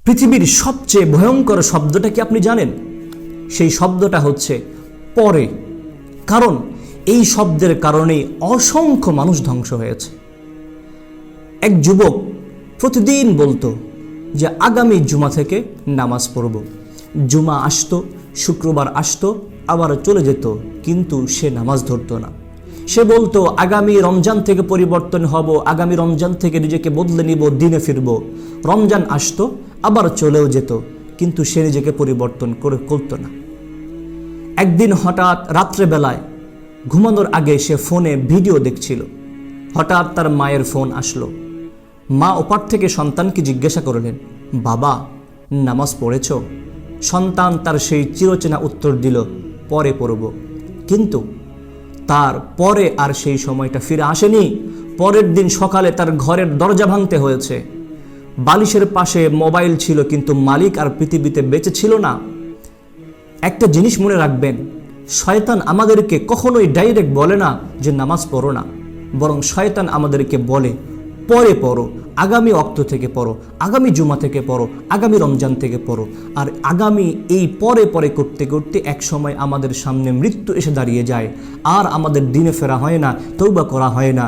পৃথিবীর সবচেয়ে ভয়ঙ্কর শব্দটা কি আপনি জানেন? সেই শব্দটা হচ্ছে পরে। কারণ এই শব্দের কারণেই অসংখ্য মানুষ ধ্বংস হয়েছে। এক যুবক প্রতিদিন বলতো যে আগামী জুমা থেকে নামাজ পড়ব। জুমা আসতো, শুক্রবার আসতো, আবার চলে যেত, কিন্তু সে নামাজ ধরতো না। সে বলতো আগামী রমজান থেকে পরিবর্তন হব, আগামী রমজান থেকে নিজেকে বদলে নিব, দিনে ফিরব। রমজান আসতো, আবার চলেও যেত, কিন্তু সে নিজেকে পরিবর্তন করতো না। একদিন হঠাৎ রাত্রেবেলায় ঘুমানোর আগে সে ফোনে ভিডিও দেখছিল। হঠাৎ তার মায়ের ফোন আসলো। মা ওপার থেকে সন্তানকে জিজ্ঞাসা করলেন, বাবা নামাজ পড়েছ? সন্তান তার সেই চিরচেনা উত্তর দিল, পরে পড়ব। কিন্তু তার পরে আর সেই সময়টা ফিরে আসেনি। পরের দিন সকালে তার ঘরের দরজা ভাঙতে হয়েছে। বালিশের পাশে মোবাইল ছিল, কিন্তু মালিক আর পৃথিবীতে বেঁচে ছিল না। একটা জিনিস মনে রাখবেন, শয়তান আমাদেরকে কখনোই ডাইরেক্ট বলে না যে নামাজ পড়ো না, বরং শয়তান আমাদেরকে বলে পরে পড়ো, আগামী ওয়াক্ত থেকে পড়ো, আগামী জুমা থেকে পড়ো, আগামী রমজান থেকে পড়ো। আর আগামী এই পরে পরে করতে করতে এক সময় আমাদের সামনে মৃত্যু এসে দাঁড়িয়ে যায়, আর আমাদের দিনে ফেরা হয় না, তওবা করা হয় না।